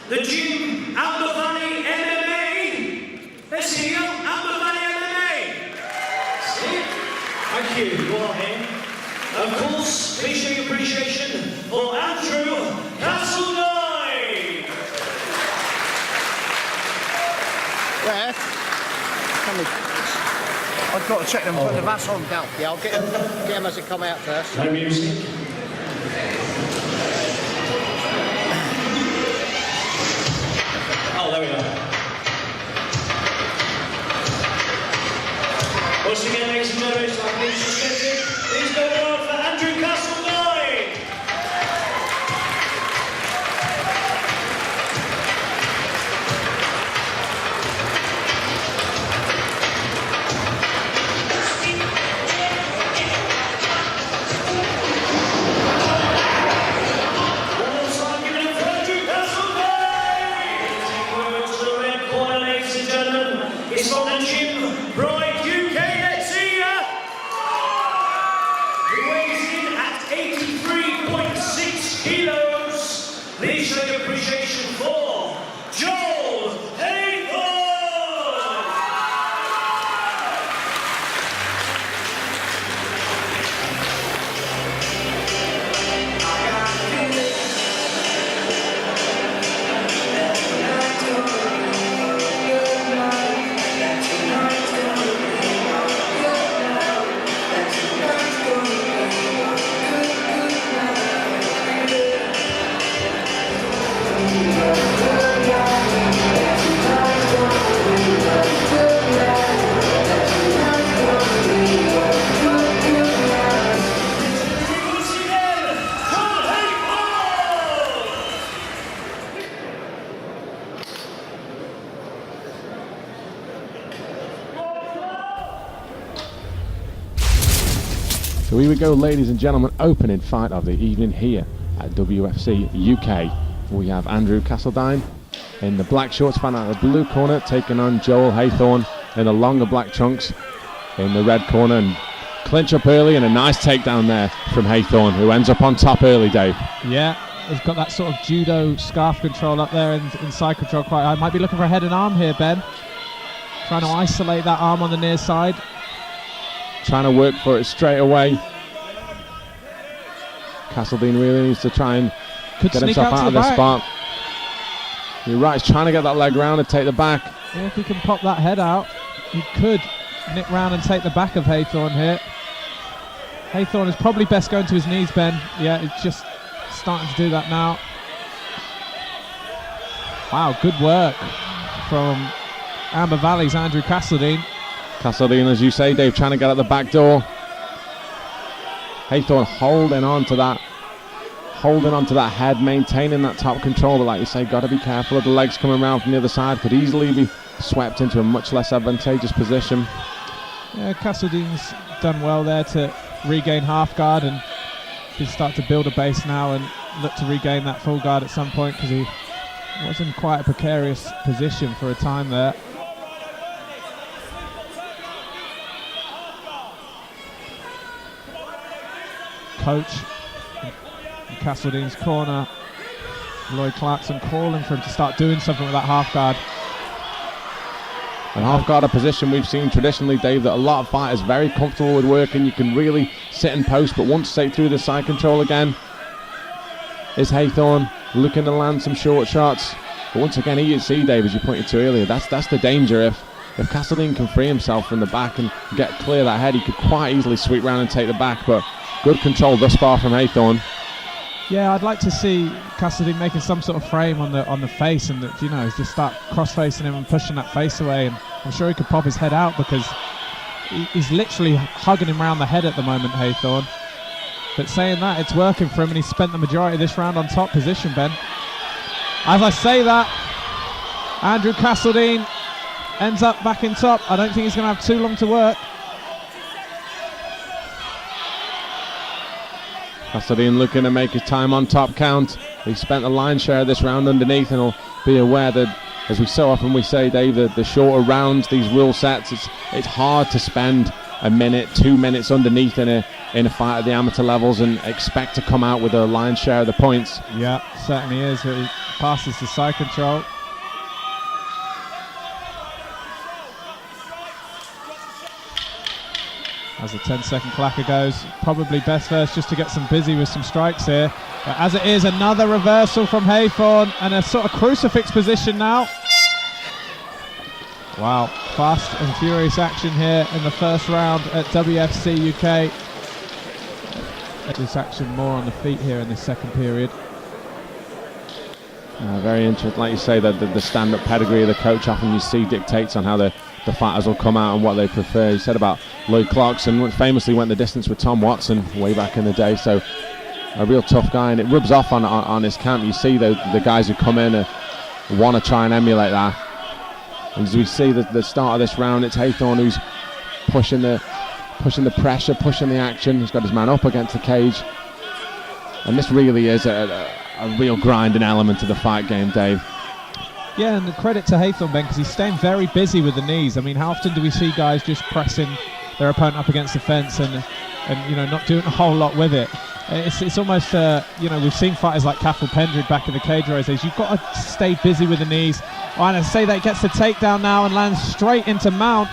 the gym, Amber Valley MMA. Let's see you, Amber Valley MMA. See? Thank you, go on in. Of course, please show your appreciation for Adrew Castledine. Where? I've got to check them, put the VAS on now. Yeah, I'll get them as they come out first. No music. Oh, there we go. Once again, ladies and gentlemen, please go down for Adrew Castledine. It's from the gym, WFC-UK, let's see ya! He weighs in at 83.6 kilos. Please show your appreciation for Joel Haythorn! So here we go, ladies and gentlemen, opening fight of the evening here at WFC UK. We have Adrew Castledine in the black shorts, fan out of the blue corner, taking on Joel Haythorn in the longer black trunks in the red corner, and clinch up early and a nice takedown there from Haythorn, who ends up on top early, Dave. Yeah, he's got that sort of judo scarf control up there and inside control quite high. Might be looking for a head and arm here, Ben. Trying to isolate that arm on the near side. Trying to work for it straight away. Castledine really needs to try and get himself out of this spot. You're right, he's trying to get that leg round and take the back. Yeah, if he can pop that head out, he could nick round and take the back of Haythorn here. Haythorn is probably best going to his knees, Ben. Yeah, he's just starting to do that now. Wow, good work from Amber Valley's Adrew Castledine. Castledine, as you say, Dave, trying to get at the back door. Haythorn holding on to that head, maintaining that top control, but like you say, got to be careful of the legs coming around from the other side. Could easily be swept into a much less advantageous position. Yeah, Casledine's done well there to regain half guard and can start to build a base now and look to regain that full guard at some point, because he was in quite a precarious position for a time there. Coach in Casledine's corner, Lloyd Clarkson, calling for him to start doing something with that half guard. And half guard, a position we've seen traditionally, Dave, that a lot of fighters very comfortable with working. You can really sit and post, but once straight through the side control again is Haythorn looking to land some short shots. But once again, you see, Dave, as you pointed to earlier, that's the danger. If Castledine can free himself from the back and get clear that head, he could quite easily sweep round and take the back. But good control thus far from Haythorn. Yeah, I'd like to see Castledine making some sort of frame on the face, and just start cross-facing him and pushing that face away. And I'm sure he could pop his head out, because he's literally hugging him around the head at the moment, Haythorn. But saying that, it's working for him, and he's spent the majority of this round on top position, Ben. As I say that, Adrew Castledine ends up back in top. I don't think he's going to have too long to work. Castledine looking to make his time on top count. He spent the lion's share of this round underneath, and will be aware that, as we so often we say, Dave, the shorter rounds, these rule sets, it's hard to spend a minute, 2 minutes underneath in a fight at the amateur levels and expect to come out with a lion's share of the points. Yeah, certainly is. passes to side control. As the 10-second clacker goes, probably best first just to get some busy with some strikes here. But as it is, another reversal from Haythorn and a sort of crucifix position now. Wow, fast and furious action here in the first round at WFC-UK. This action more on the feet here in the second period. Very interesting, like you say, that the stand-up pedigree of the coach often you see dictates on how the fighters will come out and what they prefer. You said about Lloyd Clarkson, famously went the distance with Tom Watson way back in the day, so a real tough guy, and it rubs off on his camp. You see the guys who come in want to try and emulate that. And as we see the start of this round, it's Haythorn who's pushing the pressure, pushing the action. He's got his man up against the cage, and this really is a real grinding element to the fight game, Dave. Yeah, and the credit to Haythorn, Ben, because he's staying very busy with the knees. I mean, how often do we see guys just pressing their opponent up against the fence and you know, not doing a whole lot with it? It's almost, you know, we've seen fighters like Cathal Pendred back in the cage where he says, you've got to stay busy with the knees. Oh, and I say that gets the takedown now and lands straight into mount.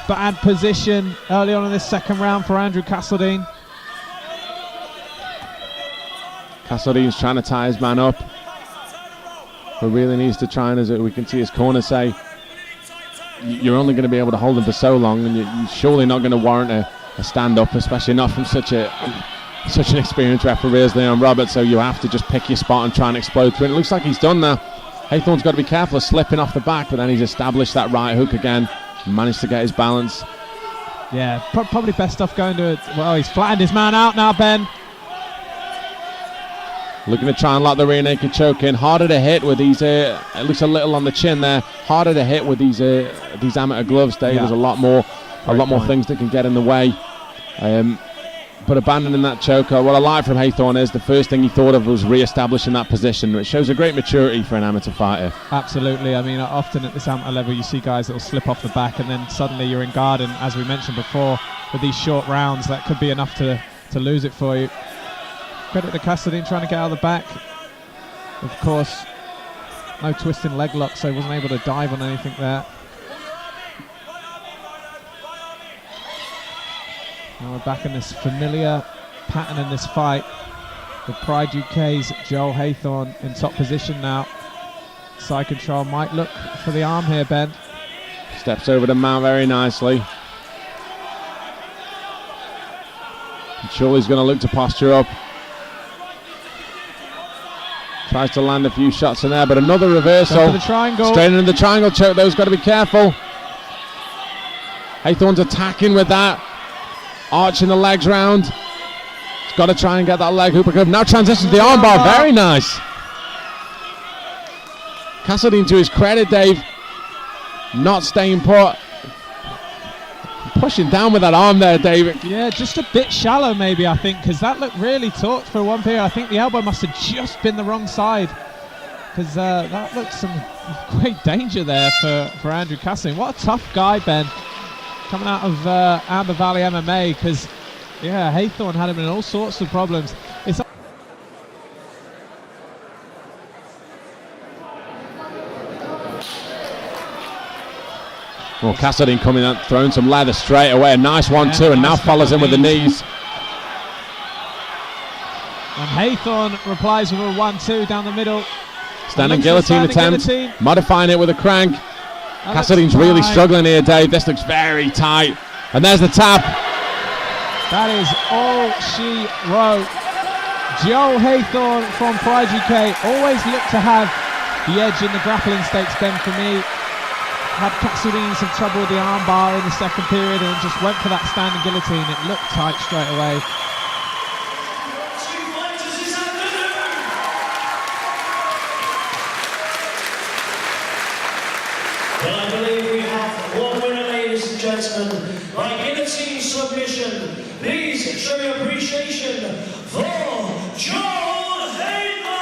Bad position early on in this second round for Andrew Castledine. Castledine's trying to tie his man up, but really needs to try and, as we can see his corner say, you're only going to be able to hold him for so long, and you're surely not going to warrant a stand-up, especially not from such an experienced referee as Leon Roberts, so you have to just pick your spot and try and explode through it. It looks like he's done now. Haythorn's got to be careful of slipping off the back, but then he's established that right hook again and managed to get his balance. Yeah, probably best stuff going to it. Well, he's flattened his man out now, Ben. Looking to try and lock the rear naked choke in. Harder to hit with these, at least a little on the chin there. Harder to hit with these amateur gloves, Dave. Yeah. There's a lot more things that can get in the way. But abandoning that choker, what I like from Haythorn is the first thing he thought of was re-establishing that position, which shows a great maturity for an amateur fighter. Absolutely. I mean, often at this amateur level you see guys that will slip off the back and then suddenly you're in guard, and as we mentioned before, with these short rounds that could be enough to lose it for you. Credit to Castledine trying to get out of the back. Of course, no twisting leg lock, so he wasn't able to dive on anything there. Now we're back in this familiar pattern in this fight. The Pride UK's Joel Haythorn in top position now. Side control might look for the arm here, Ben. Steps over the mount very nicely. Surely's going to look to posture up. Tries to land a few shots in there, but another reversal. The triangle. Straight into the triangle choke, though. He's got to be careful. Haythorn's attacking with that. Arching the legs round. He's got to try and get that leg hook. Now transitions to the armbar. Very nice. Castledine, to his credit, Dave, not staying put. Pushing down with that arm there, David. Yeah, just a bit shallow maybe, I think, because that looked really taut for one period. I think the elbow must have just been the wrong side, because that looked some great danger there for Andrew Castledine. What a tough guy, Ben, coming out of Amber Valley MMA, because, yeah, Haythorn had him in all sorts of problems. It's well, Castledine coming out, throwing some leather straight away. A nice 1-2, and now follows in with the knees. And Haythorn replies with a 1-2 down the middle. Standing guillotine attempt, modifying it with a crank. Castledean's really struggling here, Dave. This looks very tight. And there's the tap. That is all she wrote. Joel Haythorn from Pride UK always looked to have the edge in the grappling stakes, Ben, for me. Had Castledine some trouble with the arm bar in the second period and just went for that standing guillotine. It looked tight straight away. Well, I believe we have one winner, ladies and gentlemen, by guillotine submission. Please show your appreciation for Joel Haythorn!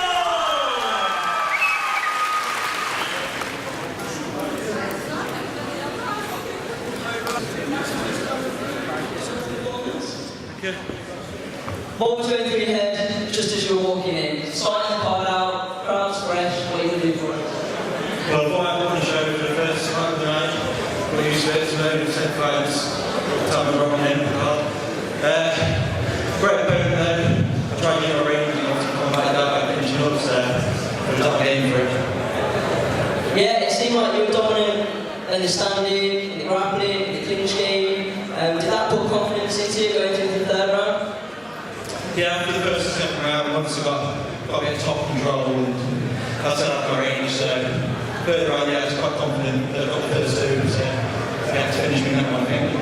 Okay. What was going through your head just as you were walking in? Starting the card out, crowd's fresh, what are you going to do for it? Well, I thought I'd put on the show for the first time of the night. Got used to it, so maybe 10 fights. Time to run in. Great opponent though. I tried to get my range and obviously come back down by finishing up, so it was not a game for it. Yeah, it seemed like you were dominant in the standing, in the grappling, in the clinch game. Did that put confidence into you going into the third round? Yeah, after the first and second round, once I got a bit of top control and I set up my range, so third round, yeah, I was quite confident that I got the first two, so I had to finish me in that one, I think.